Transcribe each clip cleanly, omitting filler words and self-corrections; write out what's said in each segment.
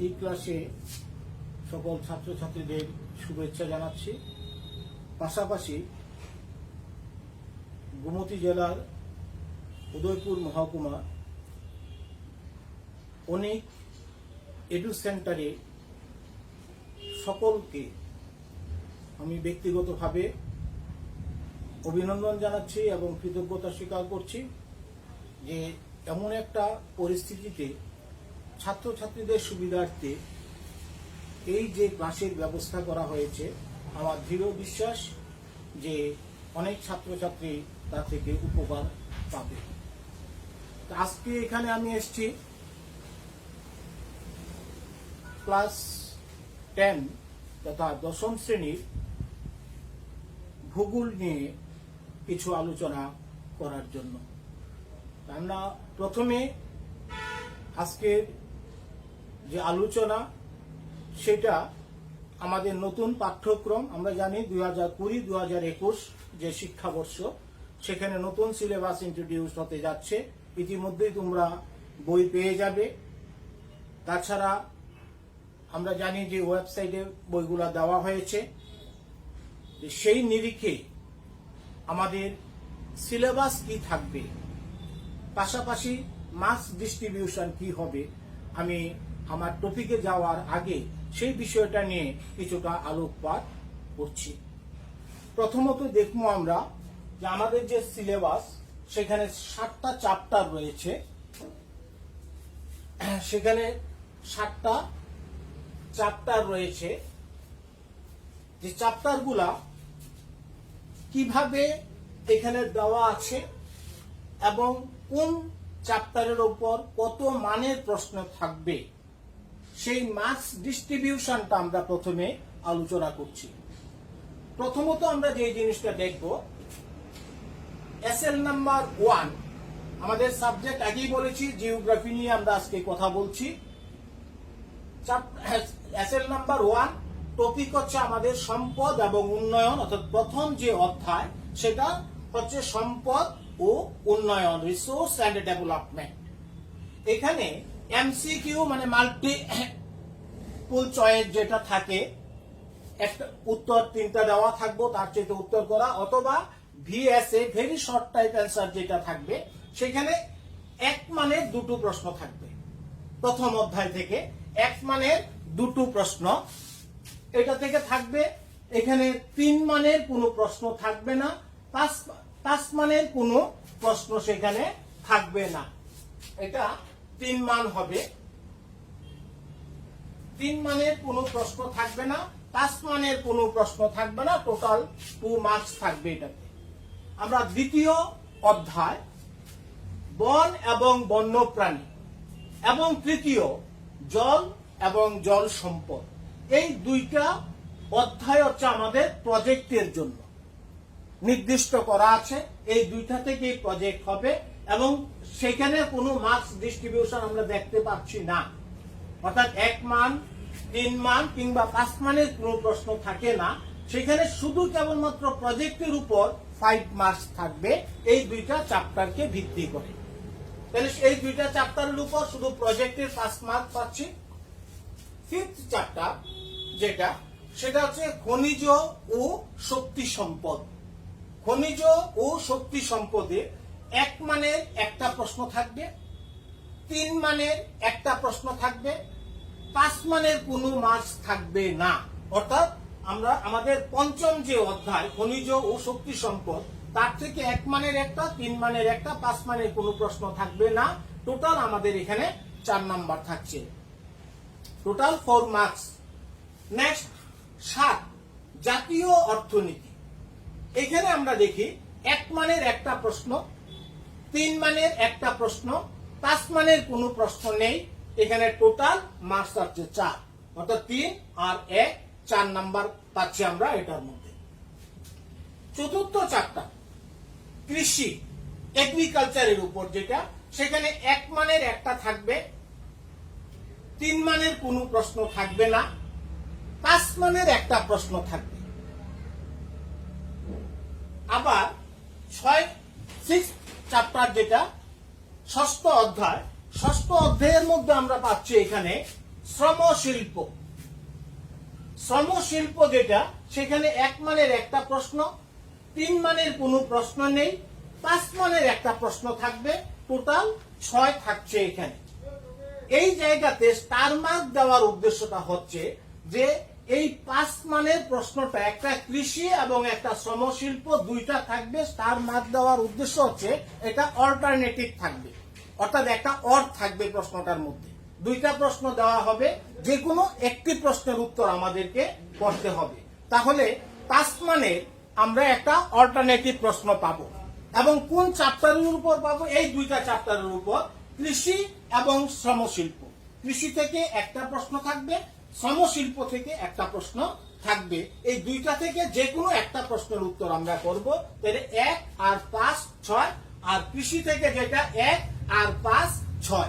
এই ক্লাসে সকল ছাত্রছাত্রীদের শুভেচ্ছা জানাচ্ছি। পাশাপাশি গোমতী জেলার উদয়পুর মহকুমা অনেক এডু সেন্টারে সকলকে আমি ব্যক্তিগতভাবে অভিনন্দন জানাচ্ছি এবং কৃতজ্ঞতা স্বীকার করছি যে এমন একটা পরিস্থিতিতে ছাত্রছাত্রীদের সুবিধার্থে এই যে ক্লাসের ব্যবস্থা করা হয়েছে, আমার দৃঢ় বিশ্বাস যে অনেক ছাত্রছাত্রী তা থেকে উপকার পাবে। আজকে এখানে আমি এসেছি ক্লাস 10 তথা 10ম শ্রেণীর ভূগোল নিয়ে কিছু আলোচনা করার জন্য। আমরা প্রথমে আজকের যে আলোচনা সেটা আমাদের নতুন পাঠ্যক্রম। আমরা জানি 2020-2021 যে শিক্ষাবর্ষ, সেখানে নতুন সিলেবাস ইন্ট্রোডিউস হতে যাচ্ছে। ইতিমধ্যেই তোমরা বই পেয়ে যাবে। তাছাড়া আমরা জানি যে ওয়েবসাইটে বইগুলো দেওয়া হয়েছে। সেই নিরিখে আমাদের সিলেবাস কি থাকবে, পাশাপাশি মার্কস ডিস্ট্রিবিউশন কি হবে, আমি আমার টপিকে যাওয়ার আগে সেই বিষয়টা নিয়ে কিছুটা আলোকপাত করছি। প্রথমত দেখবো আমরা যে আমাদের যে সিলেবাস, সেখানে 7টা চ্যাপ্টার রয়েছে। সেখানে 7টা চ্যাপ্টার রয়েছে। যে চ্যাপ্টারগুলা কিভাবে এখানে দেওয়া আছে এবং কোন চ্যাপ্টারের উপর কত মানের প্রশ্ন থাকবে, সেই মার্কস ডিস্ট্রিবিউশনটা আমরা প্রথমে আলোচনা করছি। প্রথমত আমরা যে জিনিসটা দেখব, এসএল নাম্বার 1 আমাদের সাবজেক্ট আগেই বলেছি, জিওগ্রাফি নিয়ে আমরা আজকে কথা বলছি। এসএল নাম্বার 1 টপিক হচ্ছে আমাদের সম্পদ এবং উন্নয়ন, অর্থাৎ প্রথম যে অধ্যায় সেটা হচ্ছে সম্পদ ও উন্নয়ন, রিসোর্স অ্যান্ড ডেভেলপমেন্ট। এখানে এমসিকিউ মানে মাল্টিপল চয়েস যেটা থাকে, একটা উত্তর 3টা দেওয়া থাকবো, তার চেয়ে উত্তর করা, অথবা VSA very short type answer যেটা থাকবে, সেখানে 1 মানের 2টো প্রশ্ন থাকবে। প্রথম অধ্যায় থেকে 1 মানের 2টো প্রশ্ন এটা থেকে থাকবে। এখানে 3 মানের কোনো প্রশ্ন থাকবে না, 5 মানের কোনো প্রশ্ন সেখানে থাকবে না। এটা 3 মান হবে। 3 মানের কোনো প্রশ্ন থাকবে না, 5 মানের কোনো প্রশ্ন থাকবে না, টোটাল 2 মার্কস থাকবে এটাতে। আমরা দ্বিতীয় অধ্যায় বন এবং বন্যপ্রাণী, এবং তৃতীয় জল এবং জল সম্পদ, এই 2টা অধ্যায় হচ্ছে আমাদের প্রজেক্টের জন্য নির্দিষ্ট করা আছে। এই 2টা থেকেই প্রজেক্ট হবে এবং সেখানে কোনো মার্কস ডিস্ট্রিবিউশন আমরা দেখতে পাচ্ছি না। অর্থাৎ 1 মান, 3 মান কিংবা 5 মানের কোনো প্রশ্ন থাকে না। সেখানে শুধু কেবলমাত্র প্রজেক্টের উপর 5 মার্কস থাকবে এই 2টা চ্যাপ্টারকে ভিত্তি করে। তাহলে এই 2টা চ্যাপ্টারের উপর শুধু প্রজেক্টের 5 মার্ক পাচ্ছি। 5th চ্যাপ্টার যেটা, সেটা হচ্ছে খনিজ ও শক্তি সম্পদ। খনিজ ও শক্তি সম্পদে 1 মানের একটা প্রশ্ন থাকবে, 3 মানের একটা প্রশ্ন থাকবে, 5 মানের কোনো মার্কস থাকবে না। অর্থাৎ আমরা আমাদের পঞ্চম যে অধ্যায় খনিজ ও শক্তি সম্পদ, তার থেকে 1 মানের একটা, 3 মানের একটা, 5 মানের কোনো প্রশ্ন থাকবে না। টোটাল আমাদের এখানে 4 নাম্বার থাকছে, টোটাল 4 মার্কস। নেক্সট 7 জাতীয় অর্থনীতি। এখানে আমরা দেখি 1 মানের একটা প্রশ্ন, 3 মানের একটা প্রশ্ন, 5 মানের কোনো প্রশ্ন নেই। এখানে টোটাল মার্কস আছে 4, অর্থাৎ 3 আর 1 4 নাম্বার পাচ্ছি আমরা এটার মধ্যে। চতুর্থ চ্যাপ্টার কৃষি, এগ্রিকালচারের উপর যেটা, সেখানে 1 মানের একটা থাকবে, 3 মানের কোনো প্রশ্ন থাকবে না, 5 মানের একটা প্রশ্ন থাকবে। আবার 6 চ্যাপ্টার যেটা ষষ্ঠ অধ্যায়, ষষ্ঠ অধ্যায়ের মধ্যে আমরা পাচ্ছি এখানে শ্রমশিল্প। শ্রমশিল্প যেটা, সেখানে 1 মানের একটা প্রশ্ন, 3 মানের কোনো প্রশ্ন নেই, 5 মানের একটা প্রশ্ন থাকবে, টোটাল 6 থাকছে এখানে। এই জায়গাতে স্টার মার্ক দেওয়ার উদ্দেশ্যটা হচ্ছে যে এই 5 মানের প্রশ্নটা একটা কৃষি এবং একটা শ্রমশিল্প দুইটা থাকবে। স্টার মার্ক দেওয়ার উদ্দেশ্য হচ্ছে এটা অল্টারনেটিভ থাকবে, অর্থাৎ একটা অর থাকবে প্রশ্নটার মধ্যে। দুইটা প্রশ্ন দেওয়া হবে, যে কোনো একটি প্রশ্নের উত্তর আমাদেরকে করতে হবে। তাহলে 5 মানের আমরা একটা অল্টারনেটিভ প্রশ্ন পাবো। এবং কোন চ্যাপ্টারের উপর পাবো? এই দুইটা চ্যাপ্টারের উপর, কৃষি এবং শ্রমশিল্প। কৃষি থেকে একটা প্রশ্ন থাকবে, শ্রমশিল্প থেকে একটা প্রশ্ন থাকবে। এই দুইটা থেকে যে কোনো একটা প্রশ্নের উত্তর আমরা করব। তাহলে 1 আর 5 6, আর কৃষি থেকে যেটা 1 আর 5 6।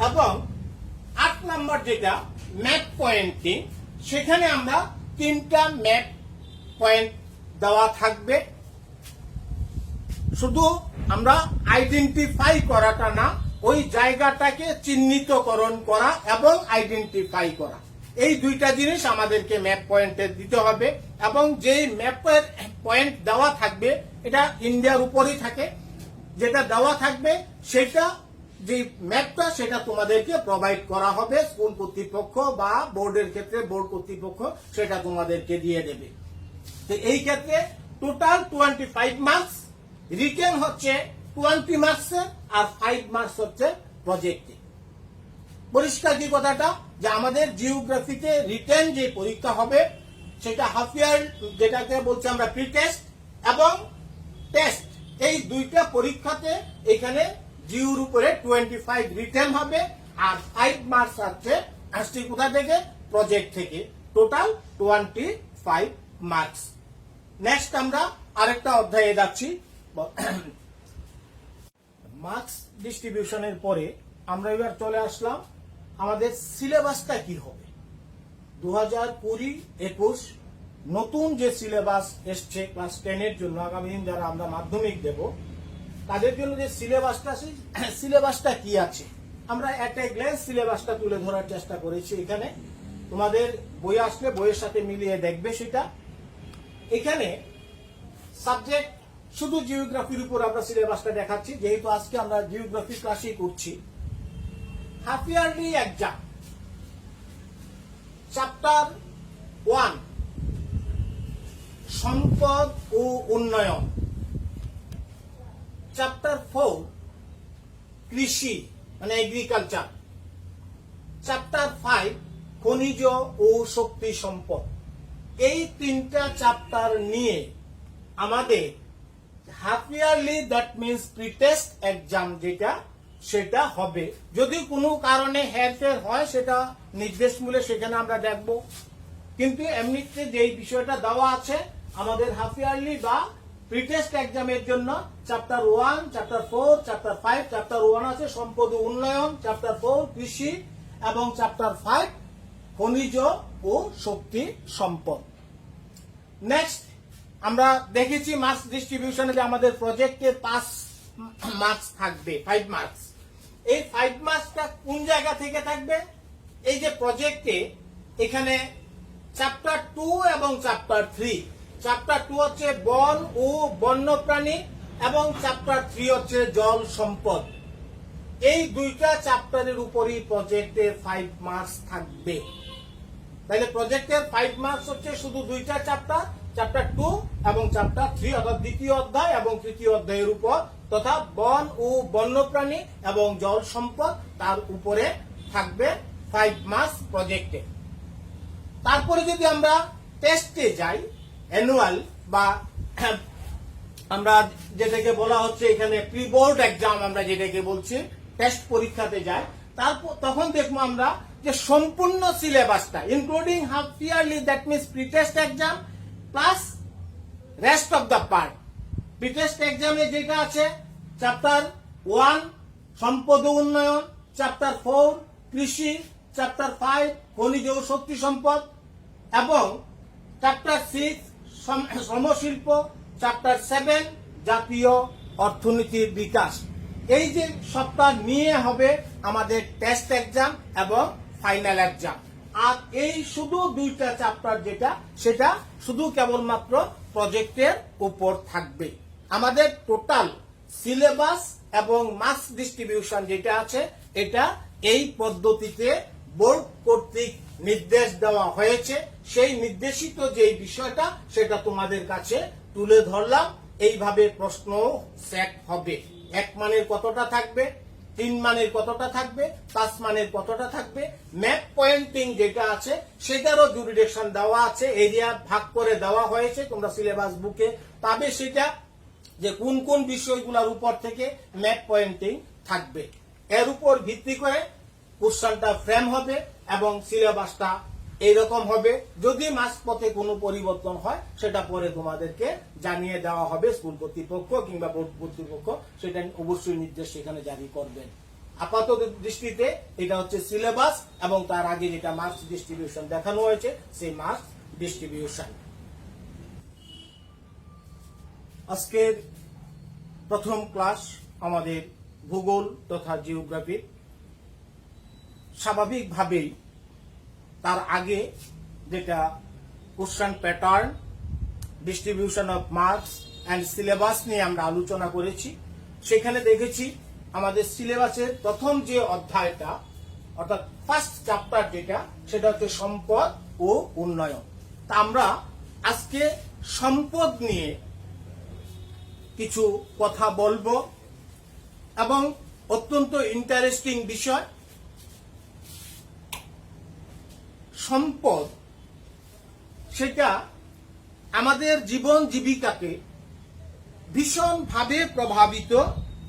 এবং 8 নাম্বার যেটা ম্যাপ পয়েন্টিং, সেখানে আমরা 3টা ম্যাপ পয়েন্ট দেওয়া থাকবে। শুধু আমরা আইডেন্টিফাই করাটা না, ওই জায়গাটাকে চিহ্নিতকরণ করা এবং আইডেন্টিফাই করা, এই দুইটা জিনিস আমাদেরকে ম্যাপ পয়েন্টে দিতে হবে। এবং যেই ম্যাপের পয়েন্ট দেওয়া থাকবে, এটা ইন্ডিয়ার উপরই থাকে, যেটা দেওয়া থাকবে সেটা, যে ম্যাপটা, সেটা তোমাদেরকে প্রোভাইড করা হবে স্কুল কর্তৃপক্ষ বা বোর্ডের ক্ষেত্রে বোর্ড কর্তৃপক্ষ সেটা তোমাদেরকে দিয়ে দেবে। তো এই ক্ষেত্রে টোটাল 25 মার্কস, রিটেন হচ্ছে 20 মার্কসের, আর 5 মার্কস হচ্ছে প্রজেক্টে। পরিষ্কার কি কথাটা, যে আমাদের জিওগ্রাফিতে রিটেন যে পরীক্ষা হবে সেটা হাফ ইয়ার, যেটাকে বলছি আমরা প্রি টেস্ট এবং টেস্ট, এই দুইটা পরীক্ষাতে এখানে জিওর উপরে 25 রিটেন হবে, আর 5 মার্কস আসছে কোথা থেকে? প্রজেক্ট থেকে। Total 25 marks. নেক্সট আমরা আরেকটা অধ্যায়ে যাচ্ছি। মার্কস ডিস্ট্রিবিউশনের পরে আমরা এবার চলে আসলাম আমাদের সিলেবাসটা কি হবে। 2020-21 নতুন যে সিলেবাস এসছে ক্লাস 10 এর জন্য, আগামী দিন যারা আমরা মাধ্যমিক দেব তাদের জন্য যে সিলেবাসটা, সেই সিলেবাসটা কি আছে আমরা একটা গ্ল্যান্স সিলেবাসটা তুলে ধরার চেষ্টা করেছি। এখানে তোমাদের বই আসলে বইয়ের সাথে মিলিয়ে দেখবে সেটা। এখানে সাবজেক্ট শুধু জিওগ্রাফির উপর আমরা সিলেবাসটা দেখাচ্ছি, যেহেতু আজকে আমরা জিওগ্রাফি ক্লাসই করছি। হাফ ইয়ারলি এক্সাম, চ্যাপ্টার 1 সম্পদ ও উন্নয়ন, চ্যাপ্টার 4 কৃষি মানে এগ্রিকালচার, চ্যাপ্টার 5 খনিজ ও শক্তি সম্পদ। এই 3টা চ্যাপ্টার নিয়ে আমাদের half yearly, that means pre test exam যেটা, সেটা হবে। যদি কোনো কারণে হেরফের হয় সেটা নির্দেশ মূলে সেখানে আমরা দেখব, কিন্তু এমনিতে যেই বিষয়টা দেওয়া আছে আমাদের হাফ ইয়ারলি বা প্রি টেস্ট এক্সামের জন্য, চ্যাপ্টার 1, চ্যাপ্টার 4, চ্যাপ্টার 5। চ্যাপ্টার 1 আছে সম্পদ ও উন্নয়ন, চ্যাপ্টার 4 কৃষি, এবং চ্যাপ্টার 5 খনিজ ও শক্তি সম্পদ। নেক্সট আমরা দেখেছি মার্কস ডিস্ট্রিবিউশনে যে আমাদের প্রজেক্টে 5 মার্কস থাকবে, 5 মার্কস। এই 5 মার্কসটা কোন জায়গা থেকে থাকবে? এই যে প্রজেক্টে এখানে চ্যাপ্টার 2 এবং চ্যাপ্টার 3। চ্যাপ্টার 2 হচ্ছে বন ও বন্যপ্রাণী, এবং চ্যাপ্টার 3 হচ্ছে জল সম্পদ। এই দুইটা চ্যাপ্টারের উপরই প্রজেক্টে 5 মার্কস থাকবে। তাহলে প্রজেক্টের 5 মার্কস হচ্ছে শুধু দুইটা চ্যাপ্টার, চ্যাপ্টার 2 এবং চ্যাপ্টার 3, অর্থাৎ দ্বিতীয় অধ্যায় এবং তৃতীয় অধ্যায়ের উপর, তথা বন ও বন্যপ্রাণী এবং জল সম্পদ, তার উপরে থাকবে 5 মার্কস প্রজেক্টে। তারপরে যদি আমরা টেস্টে যাই, অ্যানুয়াল বা আমরা যেটাকে বলা হচ্ছে এখানে প্রি বোর্ড এক্সাম, আমরা যেটাকে বলছি টেস্ট পরীক্ষাতে যাই, তারপর তখন দেখবো আমরা যে সম্পূর্ণ সিলেবাসটা including half yearly, that means pre test exam plus rest of the part. Pre test এক্সামে যেটা আছে চ্যাপ্টার 1 সম্পদ ও উন্নয়ন, চ্যাপ্টার 4 কৃষি, চ্যাপ্টার 5 খনিজ ও শক্তি সম্পদ, এবং চ্যাপ্টার 6 শ্রমশিল্প, চ্যাপ্টার 7 জাতীয় অর্থনীতির বিকাশ। এই যে সপ্তাহ নিয়ে হবে আমাদের টেস্ট এক্সাম এবং ফাইনাল এক্সাম। আর এই শুধু 2টা চ্যাপ্টার যেটা সেটা শুধু কেবলমাত্র প্রজেক্টের উপর থাকবে। আমাদের টোটাল সিলেবাস এবং মার্কস ডিস্ট্রিবিউশন যেটা আছে এটা এই পদ্ধতিতে বোর্ড কর্তৃক নির্দেশ দেওয়া হয়েছে। সেই নির্দেশিত যে বিষয়টা সেটা তোমাদের কাছে তুলে ধরলাম। এইভাবে প্রশ্ন সেট হবে। 1 মানের কতটা থাকবে, 3 মানের কতটা থাকবে, 5 মানের কতটা থাকবে, ম্যাপ পয়েন্টিং যেটা আছে সেটারও জুরিডিকশন দেওয়া আছে, এরিয়া ভাগ করে দেওয়া হয়েছে, তোমরা সিলেবাস বুকে পাবে সেটা, যে কোন কোন বিষয়গুলোর উপর থেকে ম্যাপ পয়েন্টিং থাকবে। এর উপর ভিত্তি করে কোশ্চেনটা ফ্রেম হবে এবং সিলেবাসটা এইরকম হবে। যদি মাঝপথে কোনো পরিবর্তন হয় সেটা পরে তোমাদেরকে জানিয়ে দেওয়া হবে, স্কুল কর্তৃপক্ষ কিংবা বোর্ড কর্তৃপক্ষ সেটা অবশ্যই নির্দেশ সেখানে জারি করবেন। আপাতত দৃষ্টিতে এটা হচ্ছে সিলেবাস এবং তার আগে যেটা মার্কস ডিস্ট্রিবিউশন দেখানো হয়েছে সেই মার্কস ডিস্ট্রিবিউশন। আজকের প্রথম ক্লাস আমাদের ভূগোল তথা জিওগ্রাফি। স্বাভাবিকভাবেই তার আগে যেটা question pattern, distribution of marks and syllabus নিয়ে আমরা আলোচনা করেছি। সেখানে দেখেছি আমাদের সিলেবাসের প্রথম যে অধ্যায়টা অর্থাৎ ফার্স্ট চ্যাপ্টার যেটা সেটা হচ্ছে সম্পদ ও উন্নয়ন। তা আমরা আজকে সম্পদ নিয়ে কিছু কথা বলবো এবং অত্যন্ত ইন্টারেস্টিং বিষয়। সম্পদ সেটা আমাদের জীবন জীবিকাকে ভীষণভাবে প্রভাবিত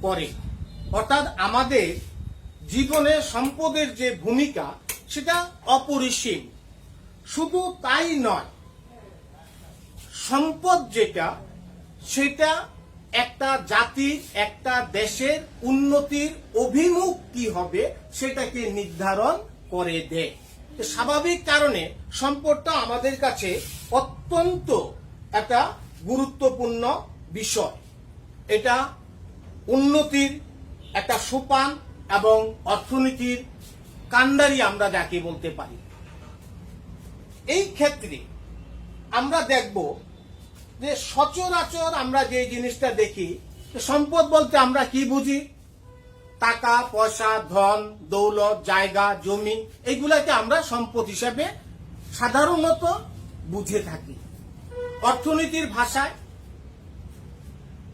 করে, অর্থাৎ আমাদের জীবনে সম্পদের যে ভূমিকা সেটা অপরিসীম। শুধু তাই নয়, সম্পদ যেটা সেটা একটা জাতির, একটা দেশের উন্নতির অভিমুখ কি হবে সেটাকে নির্ধারণ করে দেয়। স্বাভাবিক কারণে সম্পদটা আমাদের কাছে অত্যন্ত একটা গুরুত্বপূর্ণ বিষয়। এটা উন্নতির একটা সোপান এবং অর্থনীতির কাণ্ডারি আমরা যাকে বলতে পারি। এই ক্ষেত্রে আমরা দেখব যে সচরাচর আমরা যে জিনিসটা দেখি, সম্পদ বলতে আমরা কি বুঝি? টাকা পয়সা, ধন দৌলত, জায়গা জমি, এইগুলাকে আমরা সম্পদ হিসেবে সাধারণত বুঝে থাকি। অর্থনীতির ভাষায়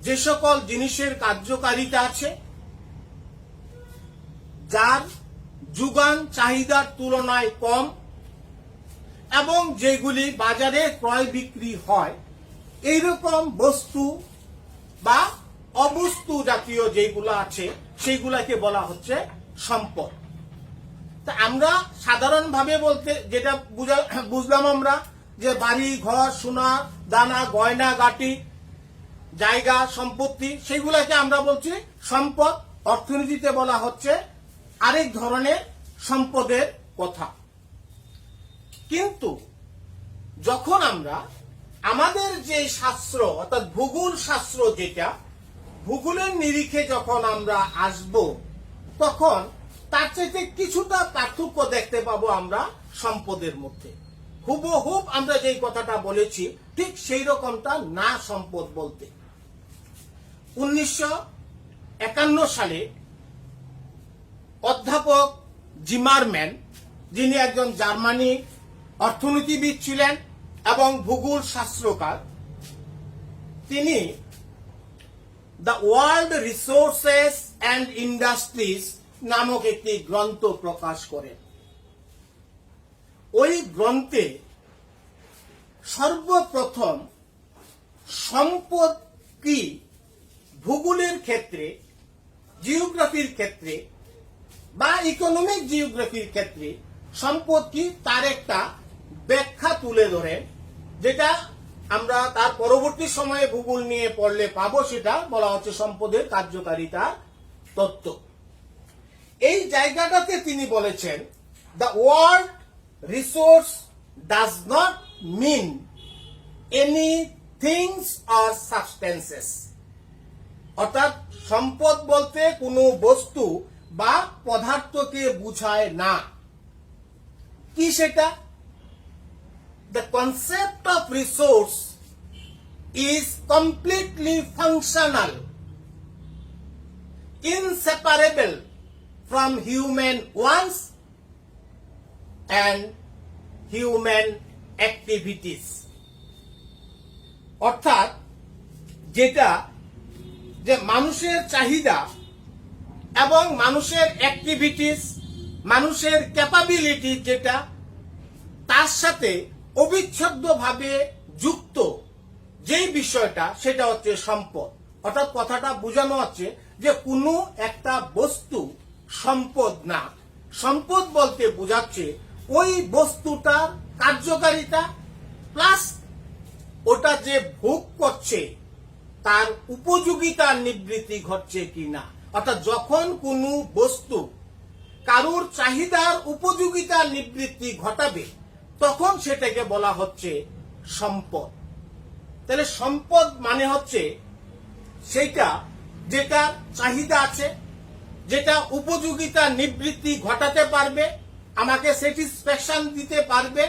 যে সকল জিনিসের কার্যকারিতা আছে, যার যোগান চাহিদার তুলনায় কম এবং যেগুলি বাজারে ক্রয় বিক্রি হয়, এইরকম বস্তু বা অবস্তু জাতীয় যেগুলো আছে সেইগুলাকে বলা হচ্ছে সম্পদ। তা আমরা সাধারণভাবে বলতে যেটা বুঝলাম আমরা যে বাড়ি ঘর, সোনা দানা, গয়না গাটি, জায়গা সম্পত্তি, সেইগুলাকে আমরা বলছি সম্পদ। অর্থনীতিতে বলা হচ্ছে আরেক ধরনের সম্পদের কথা। কিন্তু যখন আমরা আমাদের যে শাস্ত্র অর্থাৎ ভূগোল শাস্ত্র যেটা, ভূগোলের নিরিখে যখন আমরা আসব তখন তার চাইতে কিছুটা পার্থক্য দেখতে পাবো আমরা সম্পদের মধ্যে। হুবহুব আমরা যেই কথাটা বলেছি ঠিক সেই রকমটা না সম্পদ বলতে। 1951 সালে অধ্যাপক জিমারম্যান, যিনি একজন জার্মানি অর্থনীতিবিদ ছিলেন এবং ভূগোল শাস্ত্রকার, তিনি the world resources and industries নামক একটি গ্রন্থ প্রকাশ করেন। ওই গ্রন্থে সর্বপ্রথম সম্পদ কি ভূগোলের ক্ষেত্রে, জিওগ্রাফির ক্ষেত্রে বা ইকোনমিক জিওগ্রাফির ক্ষেত্রে সম্পদ কি তার একটা ব্যাখ্যা তুলে ধরেন, যেটা আমরা তার পরবর্তী সময়ে ভূগোল নিয়ে পড়লে পাবো। সেটা বলা হচ্ছে সম্পদের কার্যকারিতা তত্ত্ব। এই জায়গাটাতে তিনি বলেছেন, the word resource does not mean any things or substances, অর্থাৎ সম্পদ বলতে কোনো বস্তু বা পদার্থকে বুঝায় না। কি সেটা? The concept of resource is completely functional, inseparable from human wants and human activities. অর্থাৎ যেটা যে মানুষের চাহিদা এবং মানুষের অ্যাক্টিভিটিস, মানুষের ক্যাপাবিলিটি যেটা তার সাথে অবিচ্ছেদ্যভাবে যুক্ত যেই বিষয়টা সেটা হচ্ছে সম্পদ। অর্থাৎ কথাটা বোঝানো হচ্ছে যে কোনো একটা বস্তু সম্পদ না। সম্পদ বলতে বোঝাচ্ছে ওই বস্তুটার কার্যকারিতা প্লাস ওটা যে ভোগ করছে তার উপযোগিতার নিবৃত্তি ঘটছে কিনা। অর্থাৎ যখন কোনো বস্তু কারুর চাহিদার উপযোগিতার নিবৃত্তি ঘটাবে তখন সেটাকে বলা হচ্ছে সম্পদ। তাহলে সম্পদ মানে হচ্ছে সেটা যেটার চাহিদা আছে, যেটা উপযোগিতা নিবৃত্তি ঘটাতে পারবে, আমাকে স্যাটিসফ্যাকশন দিতে পারবে,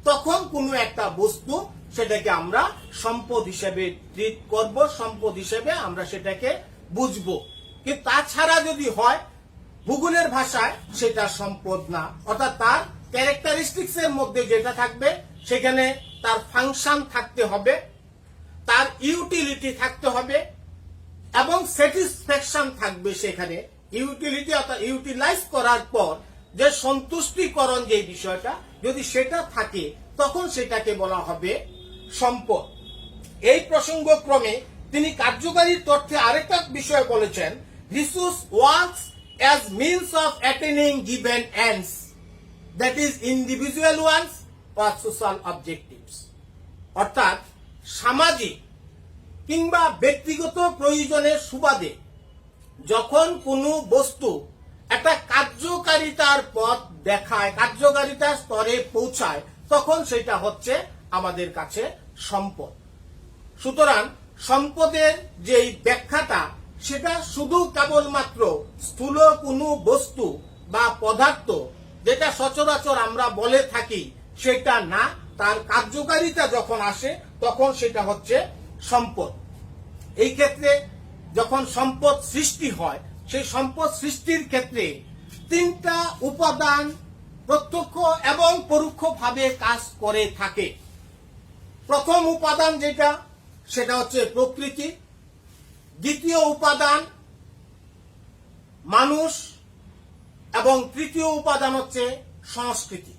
তখন কোনো একটা বস্তু সেটাকে আমরা সম্পদ হিসেবে ট্রিট করব, সম্পদ হিসেবে আমরা সেটাকে বুঝবো। কিন্তু তাছাড়া যদি হয় ভূগোলের ভাষায় সেটা সম্পদ না। অর্থাৎ তার ক্যারেক্টারিস্টিক্স এর মধ্যে যেটা থাকবে সেখানে তার ফাংশন থাকতে হবে, তার ইউটিলিটি থাকতে হবে এবং স্যাটিসফ্যাকশন থাকবে সেখানে। ইউটিলিটি অর্থাৎ ইউটিলাইজ করার পর যে সন্তুষ্টিকরণ যে বিষয়টা যদি সেটা থাকে তখন সেটাকে বলা হবে সম্পদ। এই প্রসঙ্গক্রমে তিনি কার্যকারীর তথ্যে আরেকটা বিষয় বলেছেন, resource works as means of attaining given ends, that is individual ones or social objectives. অর্থাৎ সামাজিক কিংবা ব্যক্তিগত প্রয়োজনের সুবাদে যখন কোনো বস্তু একটা কার্যকারিতার পথ দেখায়, কার্যকারিতার স্তরে পৌঁছায়, তখন সেটা হচ্ছে আমাদের কাছে সম্পদ। সুতরাং সম্পদের যেই ব্যাখ্যাটা সেটা শুধু কেবলমাত্র স্থূল কোনো বস্তু বা পদার্থ যেটা সচরাচর আমরা বলে থাকি সেটা না, তার কার্যকারিতা যখন আসে তখন সেটা হচ্ছে সম্পদ। এই ক্ষেত্রে যখন সম্পদ সৃষ্টি হয় সেই সম্পদ সৃষ্টির ক্ষেত্রে তিনটা উপাদান প্রত্যক্ষ এবং পরোক্ষভাবে কাজ করে থাকে। প্রথম উপাদান যেটা সেটা হচ্ছে প্রকৃতি, দ্বিতীয় উপাদান মানুষ এবং তৃতীয় উপাদান হচ্ছে সংস্কৃতি।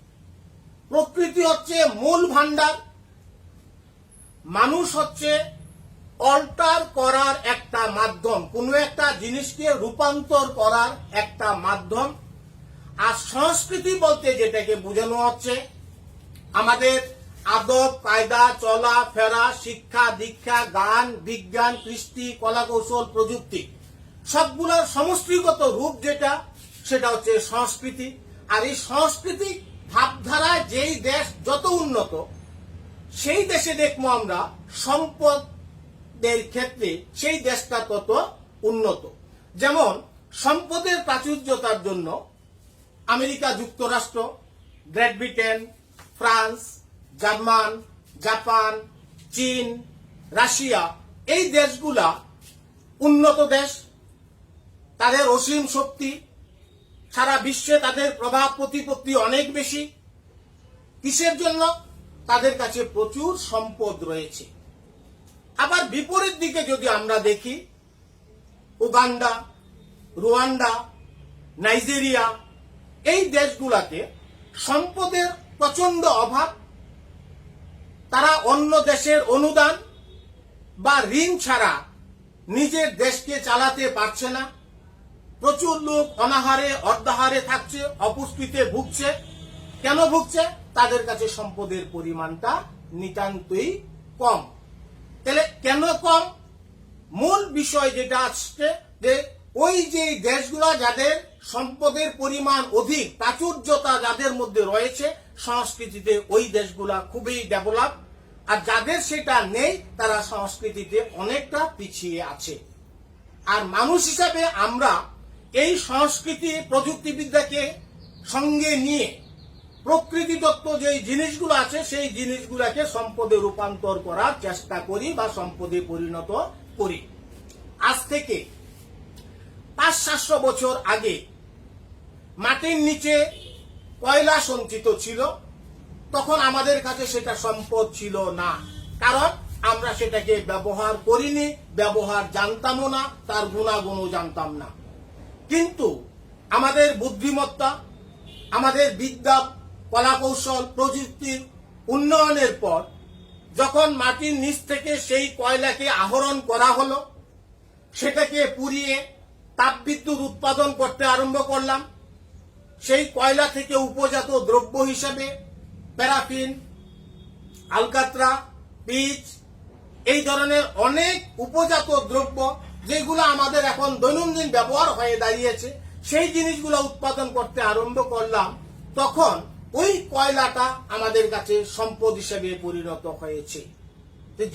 প্রকৃতি হচ্ছে মূল ভান্ডার, মানুষ হচ্ছে অল্টার করার একটা মাধ্যম, কোনো একটা জিনিসকে রূপান্তর করার একটা মাধ্যম। আর সংস্কৃতি বলতে যেটাকে বোঝানো হচ্ছে আমাদের আদব কায়দা, চলা ফেরা, শিক্ষা দীক্ষা, গান বিজ্ঞান, কৃষ্টি, কলা কৌশল, প্রযুক্তি সবগুলোর সমষ্টিগত রূপ যেটা সেটা হচ্ছে সংস্কৃতি। আর এই সাংস্কৃতিক ভাবধারায় যেই দেশ যত উন্নত সেই দেশে দেখবো আমরা সম্পদের ক্ষেত্রে সেই দেশটা তত উন্নত। যেমন সম্পদের প্রাচুর্যতার জন্য আমেরিকা যুক্তরাষ্ট্র, great Britain, France, German, Japan, চীন, রাশিয়া এই দেশগুলা উন্নত দেশ। তাদের অসীম শক্তি, সারা বিশ্বে তাদের প্রভাব প্রতিপত্তি অনেক বেশি। কিসের জন্য? তাদের কাছে প্রচুর সম্পদ রয়েছে। আবার বিপরীত দিকে যদি আমরা দেখি উগান্ডা, রুয়ান্ডা, নাইজেরিয়া এই দেশগুলাতে সম্পদের প্রচন্ড অভাব। তারা অন্য দেশের অনুদান বা ঋণ ছাড়া নিজের দেশকে চালাতে পারছে না। প্রচুর লোক অনাহারে অর্ধাহারে থাকছে, অপুষ্টিতে ভুগছে। কেন ভুগছে? তাদের কাছে সম্পদের পরিমাণটা নিতান্তই কম। তাহলে কেন কম? মূল বিষয় যেটা আসছে যে ওই যে দেশগুলা যাদের সম্পদের পরিমাণ অধিক, প্রাচুর্যতা যাদের মধ্যে রয়েছে, সংস্কৃতিতে ওই দেশগুলা খুবই ডেভেলপ। আর যাদের সেটা নেই তারা সংস্কৃতিতে অনেকটা পিছিয়ে আছে। আর মানুষ হিসাবে আমরা এই সংস্কৃতি প্রযুক্তিবিদ্যাকে সঙ্গে নিয়ে প্রকৃতিদত্ত যে জিনিসগুলো আছে সেই জিনিসগুলোকে সম্পদে রূপান্তর করার চেষ্টা করি বা সম্পদে পরিণত করি। আজ থেকে 500-700 বছর আগে মাটির নিচে কয়লা সঞ্চিত ছিল, তখন আমাদের কাছে সেটা সম্পদ ছিল না, কারণ আমরা সেটাকে ব্যবহার করিনি, ব্যবহার জানতামও না, তার গুণাগুণও জানতাম না। কিন্তু আমাদের বুদ্ধিমত্তা, আমাদের বিদ্যা, কলাকৌশল, প্রযুক্তির উন্নয়নের পর যখন মাটির নিচ থেকে সেই কয়লাকে আহরণ করা হলো, সেটাকে পুড়িয়ে তাপবিদ্যুৎ উৎপাদন করতে আরম্ভ করলাম, সেই কয়লা থেকে উপজাত দ্রব্য হিসেবে প্যারাফিন, আলকাত্রা, পিচ, এই ধরনের অনেক উপজাত দ্রব্য যেগুলো আমাদের এখন দৈনন্দিন ব্যবহার হয়ে দাঁড়িয়েছে, সেই জিনিসগুলো উৎপাদন করতে আরম্ভ করলাম। তখন ওই কয়লাটা আমাদের কাছে সম্পদ হিসেবে পরিণত হয়েছে।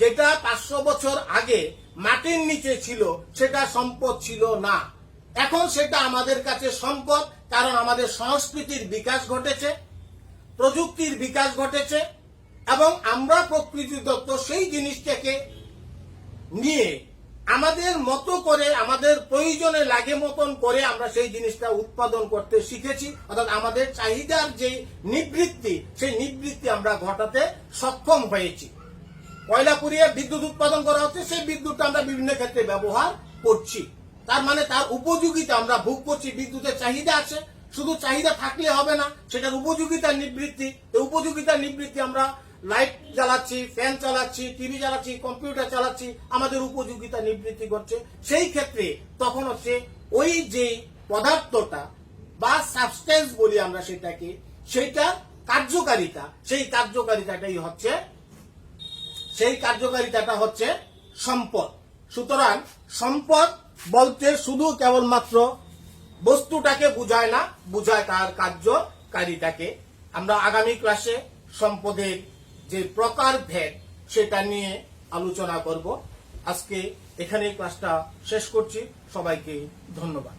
যেটা 500 বছর আগে মাটির নিচে ছিল সেটা সম্পদ ছিল না, এখন সেটা আমাদের কাছে সম্পদ, কারণ আমাদের সংস্কৃতির বিকাশ ঘটেছে, প্রযুক্তির বিকাশ ঘটেছে, এবং আমরা প্রকৃতিদত্ত সেই জিনিসটাকে নিয়ে আমাদের মতো করে, আমাদের প্রয়োজনে লাগে মতন করে আমরা সেই জিনিসটা উৎপাদন করতে শিখেছি। অর্থাৎ আমাদের চাহিদার যে নিবৃত্তি, সেই নিবৃত্তি আমরা ঘটাতে সক্ষম হয়েছি। কয়লা পুড়িয়ে বিদ্যুৎ উৎপাদন করা হচ্ছে, সেই বিদ্যুৎটা আমরা বিভিন্ন ক্ষেত্রে ব্যবহার করছি, তার মানে তার উপযোগিতা আমরা ভোগ করছি। বিদ্যুতের চাহিদা আছে, শুধু চাহিদা থাকলে হবে না, সেটার উপযোগিতার নিবৃত্তি। এই উপযোগিতার নিবৃত্তি আমরা লাইট জ্বালাচ্ছি, ফ্যান চালাচ্ছি, টিভি চালাচ্ছি, কম্পিউটার চালাচ্ছি, আমাদের উপযোগিতা নিবৃত্তি করছে। সেই ক্ষেত্রে তখন হচ্ছে ওই যে পদার্থটা বা সাবস্টেন্স বলি আমরা সেটাকে, সেইটা কার্যকারিতা, সেই কার্যকারিতাটা হচ্ছে সম্পদ। সুতরাং সম্পদ বলতে শুধু কেবলমাত্র বস্তুটাকে বুঝায় না, বুঝায় তার কার্যকারিতাকে। আমরা আগামী ক্লাসে সম্পদের যে প্রকারভেদ সেটা নিয়ে আলোচনা করব। আজকে এখানেই ক্লাসটা শেষ করছি। সবাইকে ধন্যবাদ।